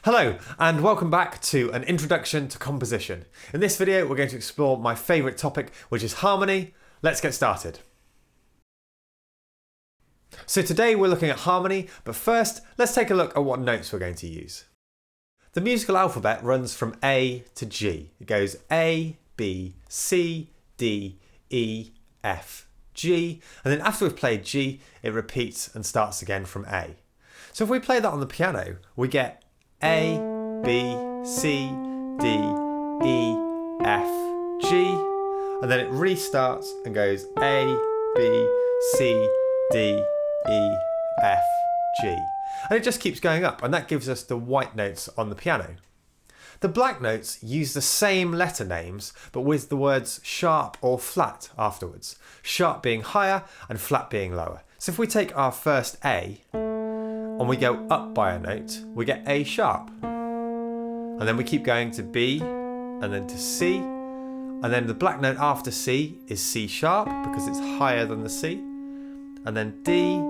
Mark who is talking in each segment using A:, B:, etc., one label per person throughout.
A: Hello and welcome back to an introduction to composition. In this video we're going to explore my favourite topic, which is harmony. Let's get started. So today we're looking at harmony, but first let's take a look at what notes we're going to use. The musical alphabet runs from A to G. It goes A, B, C, D, E, F, G, and then after we've played G, it repeats and starts again from A. So if we play that on the piano, we get A, B, C, D, E, F, G, and then it restarts and goes A, B, C, D, E, F, G. And it just keeps going up, and that gives us the white notes on the piano. The black notes use the same letter names, but with the words sharp or flat afterwards. Sharp being higher and flat being lower. So if we take our first A, and we go up by a note, we get A sharp. And then we keep going to B, and then to C, and then the black note after C is C sharp, because it's higher than the C, and then D,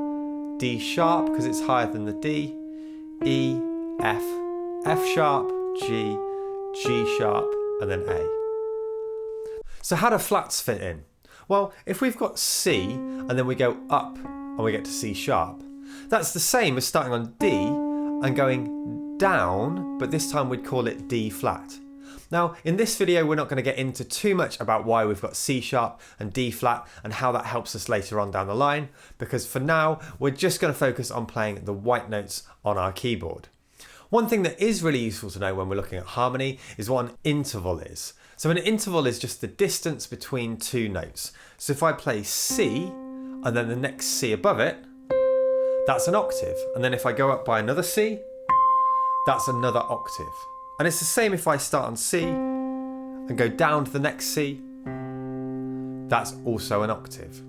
A: D sharp, because it's higher than the D, E, F, F sharp, G, G sharp, and then A. So how do flats fit in? Well, if we've got C, and then we go up, and we get to C sharp, that's the same as starting on D and going down, but this time we'd call it D flat. Now, in this video, we're not going to get into too much about why we've got C sharp and D flat and how that helps us later on down the line, because for now, we're just going to focus on playing the white notes on our keyboard. One thing that is really useful to know when we're looking at harmony is what an interval is. So an interval is just the distance between two notes. So if I play C and then the next C above it, that's an octave. And then if I go up by another C, that's another octave. And it's the same if I start on C and go down to the next C, that's also an octave.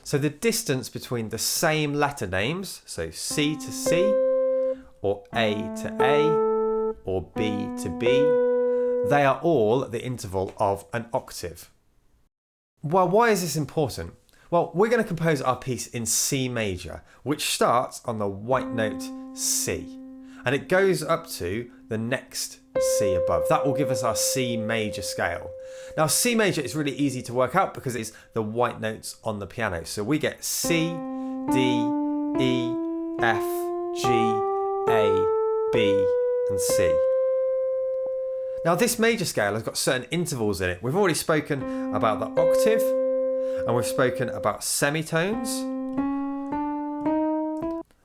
A: So the distance between the same letter names, so C to C, or A to A, or B to B, they are all the interval of an octave. Well, why is this important? Well, we're going to compose our piece in C major, which starts on the white note C, and it goes up to the next C above. That will give us our C major scale. Now, C major is really easy to work out because it's the white notes on the piano. So we get C, D, E, F, G, A, B, and C. Now, this major scale has got certain intervals in it. We've already spoken about the octave, and we've spoken about semitones.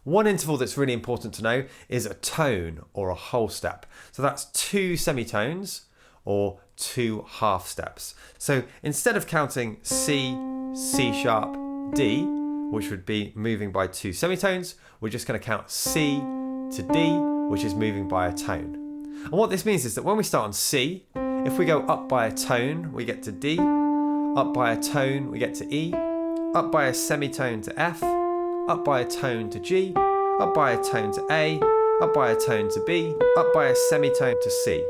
A: One interval that's really important to know is a tone or a whole step. So that's two semitones or two half steps. So instead of counting C, C sharp, D, which would be moving by two semitones, we're just going to count C to D, which is moving by a tone. And what this means is that when we start on C, if we go up by a tone, we get to D, up by a tone, we get to E, up by a semitone to F, up by a tone to G, up by a tone to A, up by a tone to B, up by a semitone to C.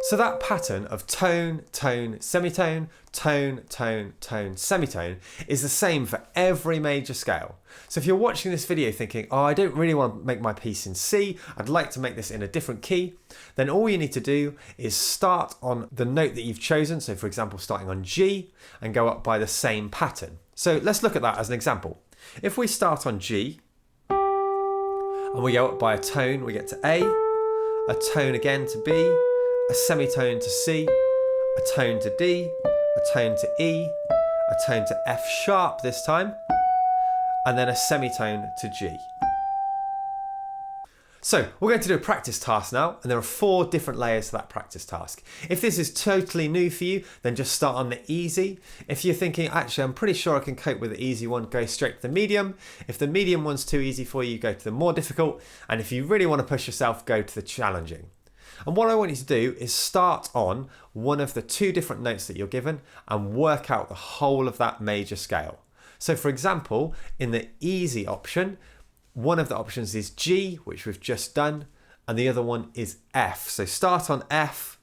A: So that pattern of tone, tone, semitone, tone, tone, tone, semitone is the same for every major scale. So if you're watching this video thinking, oh, I don't really want to make my piece in C, I'd like to make this in a different key, then all you need to do is start on the note that you've chosen. So for example, starting on G and go up by the same pattern. So let's look at that as an example. If we start on G and we go up by a tone, we get to A tone again to B, a semitone to C, a tone to D, a tone to E, a tone to F sharp this time, and then a semitone to G. So we're going to do a practice task now, and there are 4 different layers to that practice task. If this is totally new for you, then just start on the easy. If you're thinking, actually, I'm pretty sure I can cope with the easy one, go straight to the medium. If the medium one's too easy for you, go to the more difficult. And if you really want to push yourself, go to the challenging. And what I want you to do is start on one of the 2 different notes that you're given and work out the whole of that major scale. So for example, in the easy option, one of the options is G, which we've just done, and the other one is F. So start on F,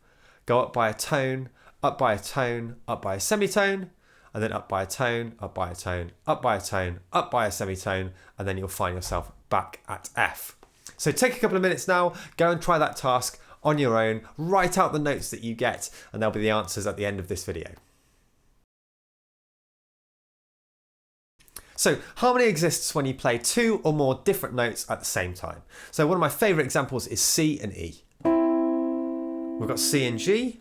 A: go up by a tone, up by a tone, up by a semitone, and then up by a tone, up by a tone, up by a tone, up by a semitone, and then you'll find yourself back at F. So take a couple of minutes now, go and try that task on your own, write out the notes that you get, and there'll be the answers at the end of this video. So harmony exists when you play two or more different notes at the same time. So one of my favourite examples is C and E. We've got C and G,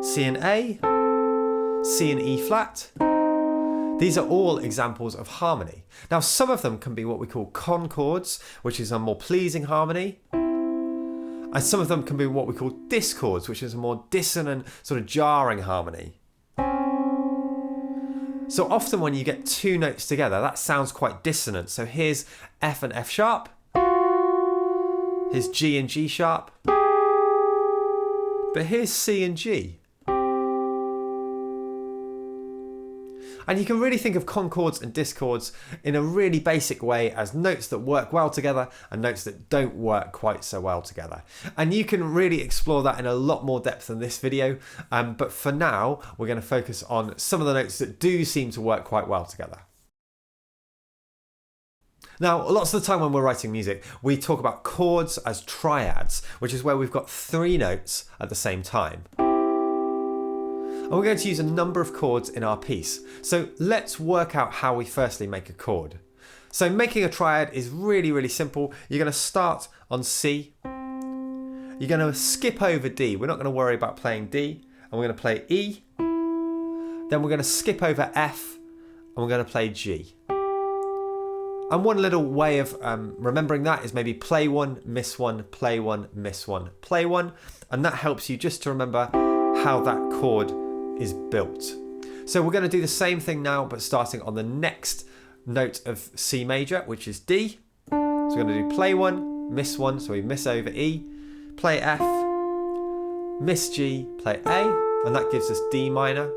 A: C and A, C and E flat. These are all examples of harmony. Now some of them can be what we call concords, which is a more pleasing harmony. And some of them can be what we call discords, which is a more dissonant, sort of jarring harmony. So often when you get two notes together, that sounds quite dissonant. So here's F and F sharp. Here's G and G sharp. But here's C and G. And you can really think of concords and discords in a really basic way as notes that work well together and notes that don't work quite so well together. And you can really explore that in a lot more depth in this video. But for now, we're going to focus on some of the notes that do seem to work quite well together. Now, lots of the time when we're writing music, we talk about chords as triads, which is where we've got three notes at the same time. And we're going to use a number of chords in our piece. So let's work out how we firstly make a chord. So making a triad is really, really simple. You're going to start on C. You're going to skip over D. We're not going to worry about playing D. And we're going to play E. Then we're going to skip over F. And we're going to play G. And one little way of remembering that is maybe play one, miss one, play one, miss one, play one. And that helps you just to remember how that chord is built. So we're going to do the same thing now, but starting on the next note of C major, which is D. So we're going to do play one, miss one, so we miss over E, play F, miss G, play A, and that gives us D minor.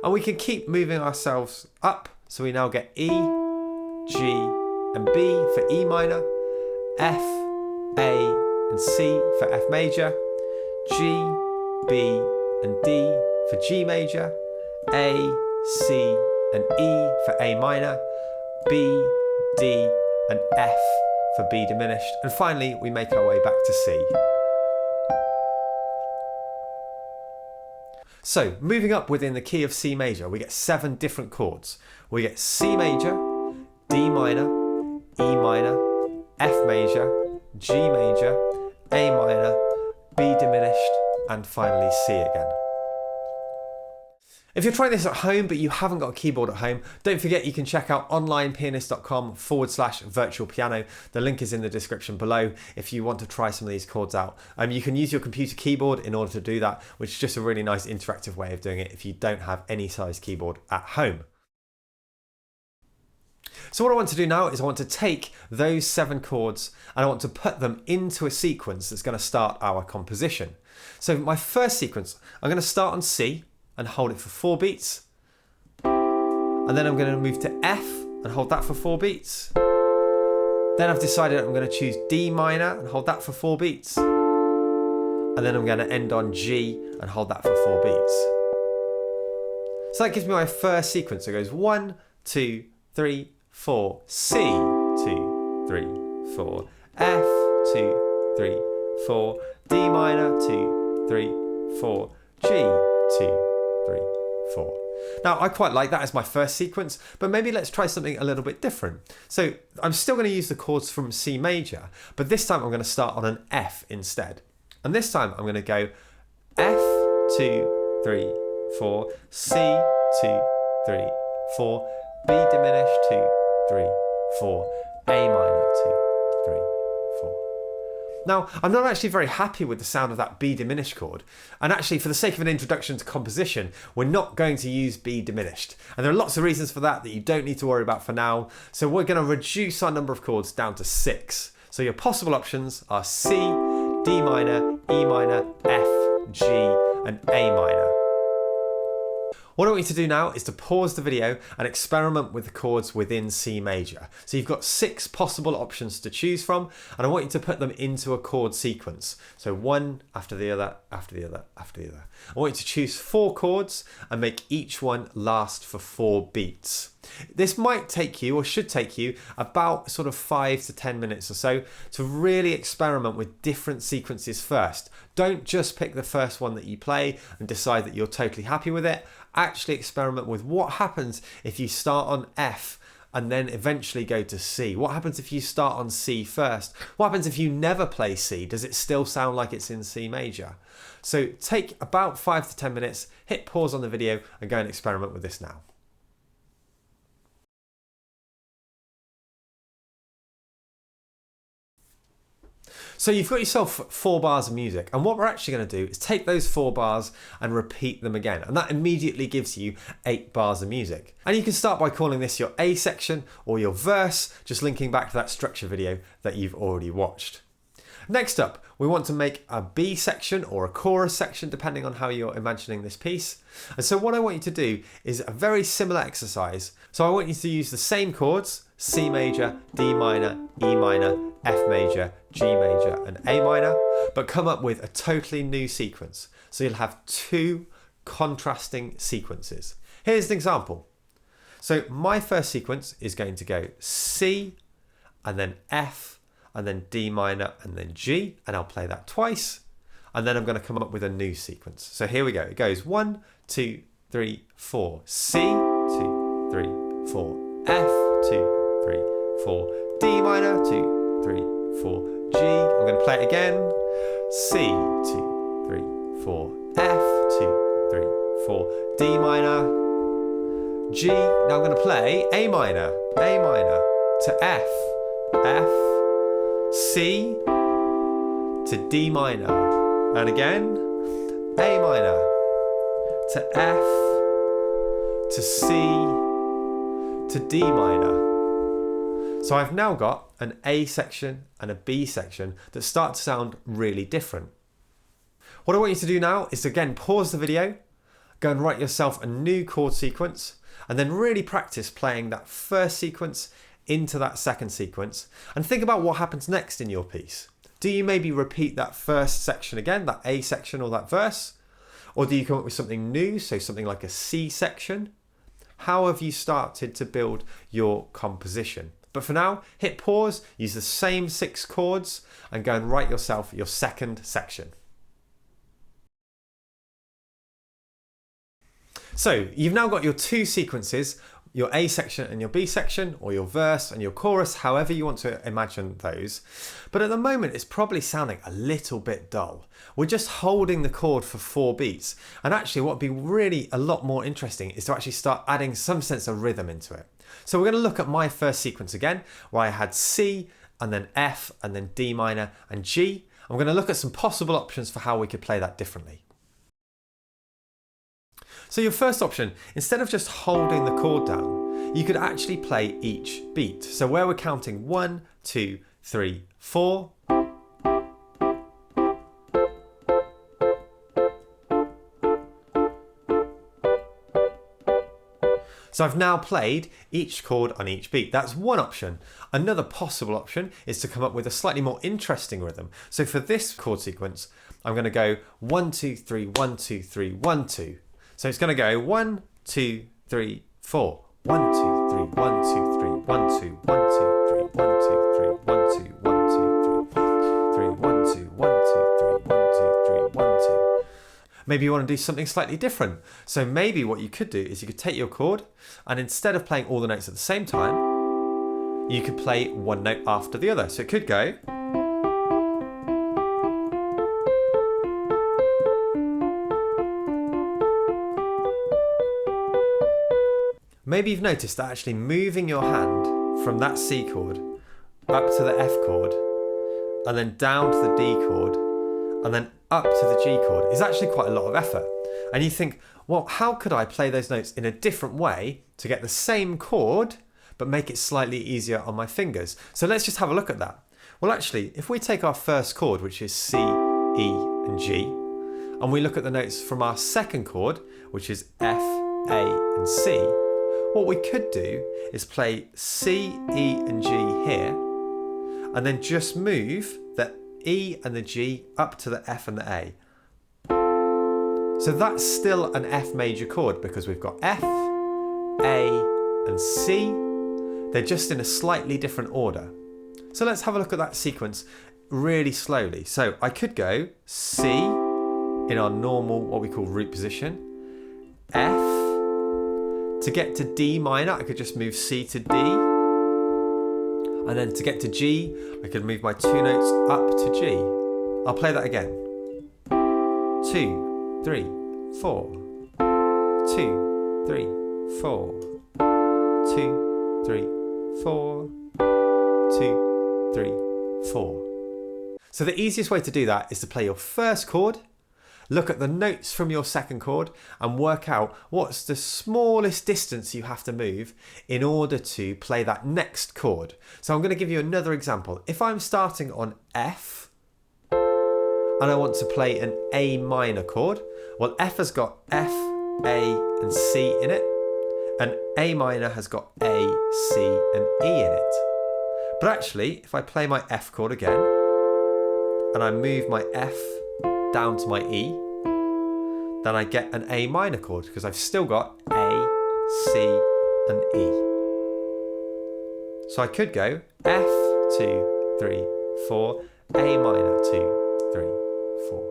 A: And we can keep moving ourselves up, so we now get E, G, and B for E minor, F, A, and C for F major, G, B, and D for G major, A, C, and E for A minor, B, D, and F for B diminished, and finally we make our way back to C. So moving up within the key of C major, we get 7 different chords. We get C major, D minor, E minor, F major, G major, A minor, B diminished, and finally C again. If you're trying this at home but you haven't got a keyboard at home, don't forget you can check out onlinepianist.com/virtual piano. The link is in the description below if you want to try some of these chords out. You can use your computer keyboard in order to do that, which is just a really nice interactive way of doing it if you don't have any size keyboard at home. So what I want to do now is I want to take those 7 chords and I want to put them into a sequence that's going to start our composition. So my first sequence, I'm going to start on C and hold it for 4 beats. And then I'm going to move to F and hold that for 4 beats. Then I've decided I'm going to choose D minor and hold that for 4 beats. And then I'm going to end on G and hold that for 4 beats. So that gives me my first sequence. It goes 1, 2, 3, 4, C, 2, 3, 4, F, 2, 3, 4, D minor, 2, 3, 4, G, 2, 3, 4. Now I quite like that as my first sequence, but maybe let's try something a little bit different. So I'm still going to use the chords from C major, but this time I'm going to start on an F instead. And this time I'm going to go F, 2, 3, 4, C, 2, 3, 4, B diminished, 2, 3, 4, A minor, 2, 3, 4. Now, I'm not actually very happy with the sound of that B diminished chord. And actually, for the sake of an introduction to composition, we're not going to use B diminished. And there are lots of reasons for that you don't need to worry about for now. So we're going to reduce our number of chords down to 6. So your possible options are C, D minor, E minor, F, G, and A minor. What I want you to do now is to pause the video and experiment with the chords within C major. So you've got 6 possible options to choose from, and I want you to put them into a chord sequence. So one after the other, after the other, after the other. I want you to choose 4 chords and make each one last for 4 beats. This might take you, or should take you, about sort of 5 to 10 minutes or so to really experiment with different sequences first. Don't just pick the first one that you play and decide that you're totally happy with it. Actually experiment with what happens if you start on F and then eventually go to C. What happens if you start on C first? What happens if you never play C? Does it still sound like it's in C major? So take about 5 to 10 minutes, hit pause on the video and go and experiment with this now. So you've got yourself 4 bars of music, and what we're actually going to do is take those 4 bars and repeat them again, and that immediately gives you 8 bars of music. And you can start by calling this your A section or your verse, just linking back to that structure video that you've already watched. Next up, we want to make a B section or a chorus section, depending on how you're imagining this piece. And so what I want you to do is a very similar exercise. So I want you to use the same chords, C major, D minor, E minor, F major, G major and A minor, but come up with a totally new sequence. So you'll have 2 contrasting sequences. Here's an example. So my first sequence is going to go C and then F and then D minor and then G, and I'll play that twice, and then I'm going to come up with a new sequence. So here we go. It goes 1, 2, 3, 4, C, 2, 3, 4, F, 2, 3, 4, D minor, 2, 3, 4, G. I'm going to play it again. C, 2, 3, 4, F, 2, 3, 4, D minor, G. Now I'm going to play A minor to F, F, C to D minor, and again A minor to F to C to D minor. So I've now got an A section and a B section that start to sound really different. What I want you to do now is again pause the video, go and write yourself a new chord sequence, and then really practice playing that first sequence into that second sequence, and think about what happens next in your piece. Do you maybe repeat that first section again, that A section or that verse? Or do you come up with something new, so something like a C section? How have you started to build your composition? But for now, hit pause, use the same 6 chords, and go and write yourself your second section. So you've now got your 2 sequences, your A section and your B section, or your verse and your chorus, however you want to imagine those. But at the moment, it's probably sounding a little bit dull. We're just holding the chord for 4 beats. And actually what would be really a lot more interesting is to actually start adding some sense of rhythm into it. So we're going to look at my first sequence again, where I had C and then F and then D minor and G. I'm going to look at some possible options for how we could play that differently. So your first option, instead of just holding the chord down, you could actually play each beat. So where we're counting 1, 2, 3, 4. So I've now played each chord on each beat. That's one option. Another possible option is to come up with a slightly more interesting rhythm. So for this chord sequence, I'm going to go 1, 2, 3, 1, 2, 3, 1, 2. So it's going to go 1, 2, 3, 4. 1, 2, 3, 1, 2, 3, 1, 2, 1, 2, 3, 1, 2, 3, 1, 2, 1, 2, 3, 1, 2, 1, 2, 3, 1, 2, 3, 1, 2. Maybe you want to do something slightly different. So maybe what you could do is you could take your chord, and instead of playing all the notes at the same time, you could play one note after the other. So it could go. Maybe you've noticed that actually moving your hand from that C chord up to the F chord, and then down to the D chord, and then up to the G chord is actually quite a lot of effort. And you think, well, how could I play those notes in a different way to get the same chord, but make it slightly easier on my fingers? So let's just have a look at that. Well, actually, if we take our first chord, which is C, E, and G, and we look at the notes from our second chord, which is F, A and C, what we could do is play C, E and G here, and then just move the E and the G up to the F and the A. So that's still an F major chord because we've got F, A and C. They're just in a slightly different order. So let's have a look at that sequence really slowly. So I could go C in our normal, what we call root position, F. To get to D minor, I could just move C to D. And then to get to G, I could move my two notes up to G. I'll play that again. 2, 3, 4. 2, 3, 4. 2, 3, 4. 2, 3, 4. So the easiest way to do that is to play your first chord, look at the notes from your second chord and work out what's the smallest distance you have to move in order to play that next chord. So I'm going to give you another example. If I'm starting on F and I want to play an A minor chord, well, F has got F, A and C in it, and A minor has got A, C and E in it. But actually, if I play my F chord again and I move my F down to my E, then I get an A minor chord because I've still got A, C and E. So I could go F, 2, 3, 4, A minor, 2, 3, 4.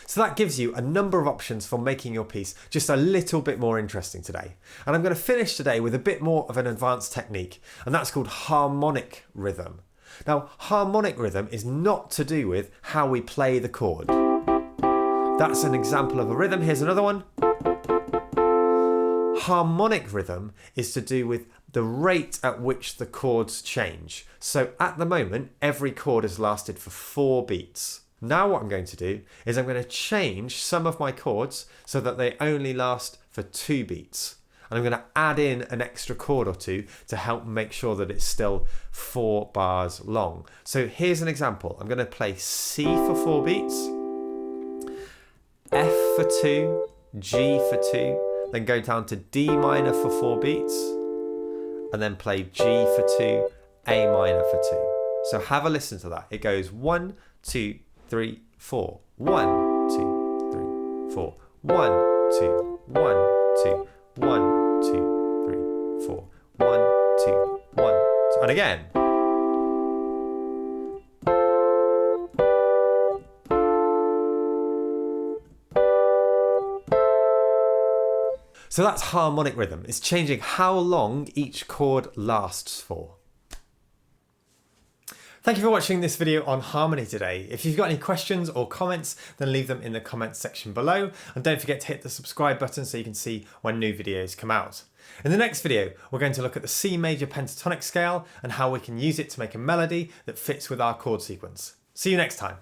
A: So that gives you a number of options for making your piece just a little bit more interesting today. And I'm going to finish today with a bit more of an advanced technique, and that's called harmonic rhythm. Now, harmonic rhythm is not to do with how we play the chord. That's an example of a rhythm. Here's another one. Harmonic rhythm is to do with the rate at which the chords change. So at the moment, every chord has lasted for 4 beats. Now what I'm going to do is I'm going to change some of my chords so that they only last for 2 beats. And I'm going to add in an extra chord or 2 to help make sure that it's still 4 bars long. So here's an example. I'm going to play C for 4 beats, F for 2, G for 2, then go down to D minor for 4 beats, and then play G for 2, A minor for 2. So have a listen to that. It goes 1, 2, 3, 4. 1, 2, 3, 4. 1, 2, 1, 2, 1, 2, 3, 4. 1, 2, 1, 2. And again. So that's harmonic rhythm. It's changing how long each chord lasts for. Thank you for watching this video on harmony today. If you've got any questions or comments, then leave them in the comments section below. And don't forget to hit the subscribe button so you can see when new videos come out. In the next video, we're going to look at the C major pentatonic scale and how we can use it to make a melody that fits with our chord sequence. See you next time.